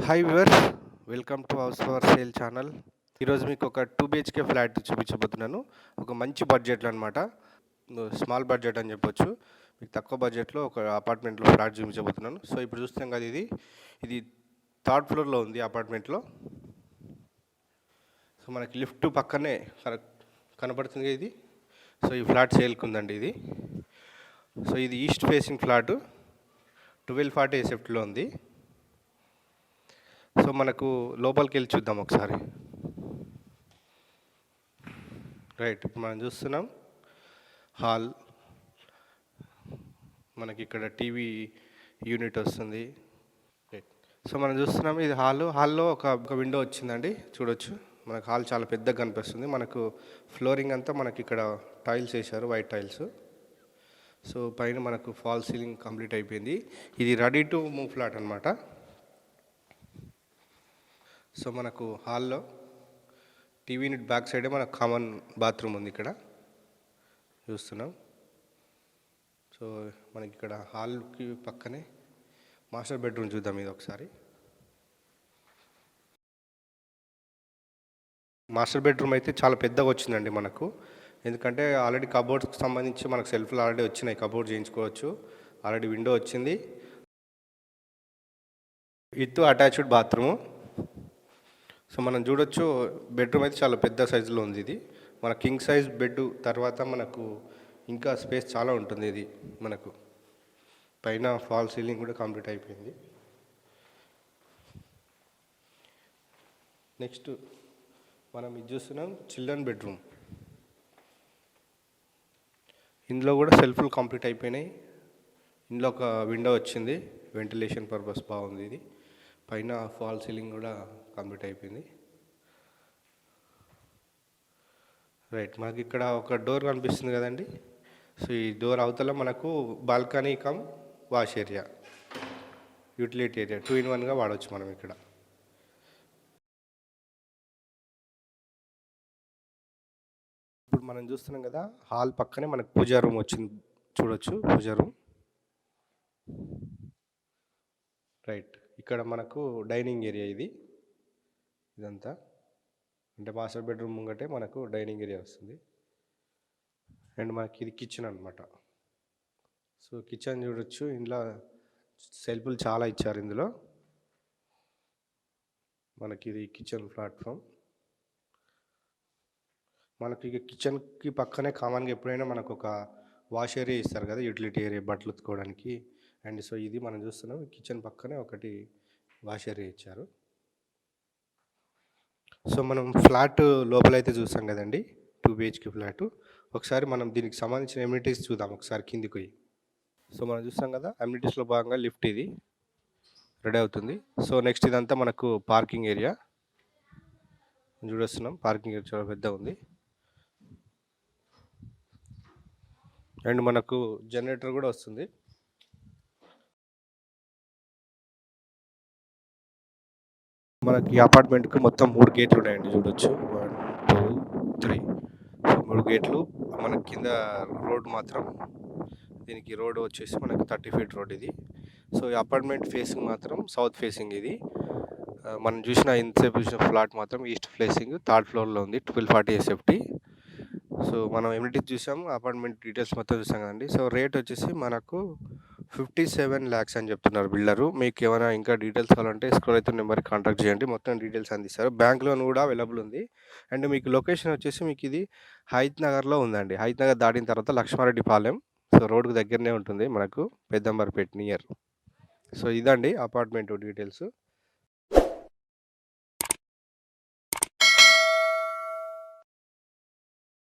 Hi viewers, welcome to house for sale channel. ఈరోజు మీకు ఒక 2 బిహెచ్కే ఫ్లాట్ చూపించబోతున్నాను. ఒక మంచి బడ్జెట్లో అనమాట. స్మాల్ బడ్జెట్ అని చెప్పొచ్చు. మీకు తక్కువ బడ్జెట్లో ఒక అపార్ట్మెంట్లో ఫ్లాట్ చూపించబోతున్నాను. సో ఇప్పుడు చూస్తున్నాం కదా, ఇది థర్డ్ ఫ్లోర్లో ఉంది అపార్ట్మెంట్లో. సో మనకి లిఫ్ట్ పక్కనే కనపడుతుంది కదా ఇది. సో ఈ ఫ్లాట్ సేల్కి ఉందండి ఇది. సో ఇది ఈస్ట్ ఫేసింగ్ ఫ్లాట్ 1240 ఎసెప్ట్లో ఉంది. సో మనకు లోపలికి వెళ్ళి చూద్దాం ఒకసారి. రైట్, ఇప్పుడు మనం చూస్తున్నాం హాల్. మనకి ఇక్కడ టీవీ యూనిట్ వస్తుంది. రైట్, సో మనం చూస్తున్నాం ఇది హాల్లో ఒక విండో వచ్చిందండి, చూడొచ్చు. మనకు హాల్ చాలా పెద్దగా కనిపిస్తుంది. మనకు ఫ్లోరింగ్ అంతా మనకి ఇక్కడ టైల్స్ వేశారు, వైట్ టైల్స్. సో పైన మనకు ఫాల్ సీలింగ్ కంప్లీట్ అయిపోయింది. ఇది రెడీ టు మూవ్ ఫ్లాట్ అనమాట. సో మనకు హాల్లో టీవీ యూనిట్ బ్యాక్ సైడే మనకు కామన్ బాత్రూమ్ ఉంది ఇక్కడ చూస్తున్నాం. సో మనకి ఇక్కడ హాల్కి పక్కనే మాస్టర్ బెడ్రూమ్ చూద్దాం ఇది ఒకసారి. మాస్టర్ బెడ్రూమ్ అయితే చాలా పెద్దగా వచ్చిందండి మనకు. ఎందుకంటే ఆల్రెడీ కబోర్డ్స్కి సంబంధించి మనకు సెల్ఫ్లు ఆల్రెడీ వచ్చినాయి, కబోర్డ్ చేయించుకోవచ్చు. ఆల్రెడీ విండో వచ్చింది. With attached bathroom. సో మనం చూడొచ్చు, బెడ్రూమ్ అయితే చాలా పెద్ద సైజులో ఉంది. ఇది మన కింగ్ సైజ్ బెడ్ తర్వాత మనకు ఇంకా స్పేస్ చాలా ఉంటుంది. ఇది మనకు పైన ఫాల్ సీలింగ్ కూడా కంప్లీట్ అయిపోయింది. నెక్స్ట్ మనం ఇది చూస్తున్నాం చిల్డ్రన్ బెడ్రూమ్. ఇందులో కూడా సెల్ఫ్లు కంప్లీట్ అయిపోయినాయి. ఇందులో ఒక విండో వచ్చింది, వెంటిలేషన్ పర్పస్ బాగుంది. ఇది పైన ఫాల్ సీలింగ్ కూడా కంప్లీట్ అయిపోయింది. రైట్, మనకి ఇక్కడ ఒక డోర్ కనిపిస్తుంది కదండి. సో ఈ డోర్ అవతల మనకు balcony come wash area, utility area 2-in-1గా వాడవచ్చు మనం ఇక్కడ. ఇప్పుడు మనం చూస్తున్నాం కదా, హాల్ పక్కనే మనకు పూజా రూమ్ వచ్చింది, చూడొచ్చు పూజా రూమ్. రైట్, ఇక్కడ మనకు డైనింగ్ ఏరియా ఇదంతా. అంటే మాస్టర్ బెడ్రూమ్ ముంగటే మనకు డైనింగ్ ఏరియా వస్తుంది. అండ్ మనకి ఇది కిచెన్ అనమాట. సో కిచెన్ చూడొచ్చు, ఇందులో సెల్ఫ్లు చాలా ఇచ్చారు ఇందులో. మనకి ఇది కిచెన్ ప్లాట్ఫామ్. మనకి ఇక కిచెన్కి పక్కనే కామన్గా ఎప్పుడైనా మనకు ఒక వాష్ ఏరియా ఇస్తారు కదా, యూటిలిటీ ఏరియా, బట్టలు ఉతుకోవడానికి. అండ్ సో ఇది మనం చూస్తున్నాం, కిచెన్ పక్కనే ఒకటి వాష్ ఏరియా ఇచ్చారు. సో మనం ఫ్లాట్ లోపలైతే చూసాం కదండి, 2 బిహెచ్కే ఫ్లాట్. ఒకసారి మనం దీనికి సంబంధించిన ఎమ్యూనిటీస్ చూద్దాం ఒకసారి కిందికి పోయి. సో మనం చూస్తాం కదా, అమ్యూనిటీస్లో భాగంగా లిఫ్ట్ ఇది రెడీ అవుతుంది. సో నెక్స్ట్ ఇదంతా మనకు పార్కింగ్ ఏరియా చూడొస్తున్నాం. పార్కింగ్ ఏరియా చాలా పెద్దగా ఉంది. అండ్ మనకు జనరేటర్ కూడా వస్తుంది. మనకి అపార్ట్మెంట్కి మొత్తం 3 గేట్లు ఉన్నాయండి, చూడొచ్చు. 1, 2, 3. సో 3 గేట్లు. మనకి కింద రోడ్ మాత్రం, దీనికి రోడ్ వచ్చేసి మనకి 30 ఫీట్ రోడ్ ఇది. సో ఈ అపార్ట్మెంట్ ఫేసింగ్ మాత్రం సౌత్ ఫేసింగ్ ఇది. మనం ఇంతసేపు చూసిన ఫ్లాట్ మాత్రం ఈస్ట్ ఫేసింగ్ థర్డ్ ఫ్లోర్లో ఉంది, 1240 ఎస్ఎఫ్టీ. సో మనం ఎమ్యూనిటీస్ చూసాము, అపార్ట్మెంట్ డీటెయిల్స్ మొత్తం చూసాం కదండి. సో రేట్ వచ్చేసి మనకు 57 lakhs అని చెప్తున్నారు బిల్డరు. మీకు ఏమైనా ఇంకా డీటెయిల్స్ కావాలంటే స్క్రోల్ అయితే నెంబర్కి కాంటాక్ట్ చేయండి, మొత్తం డీటెయిల్స్ అందిస్తారు. బ్యాంక్ లోన్ కూడా అవైలబుల్ ఉంది. అండ్ మీకు లొకేషన్ వచ్చేసి మీకు ఇది హైత్ నగర్లో ఉందండి. హైత్ నగర్ దాటిన తర్వాత లక్ష్మారెడ్డి పాలెం. సో రోడ్డుకు దగ్గరనే ఉంటుంది మనకు, పెద్దంబర్పేట నియర్. సో ఇదండి అపార్ట్మెంట్ డీటెయిల్స్.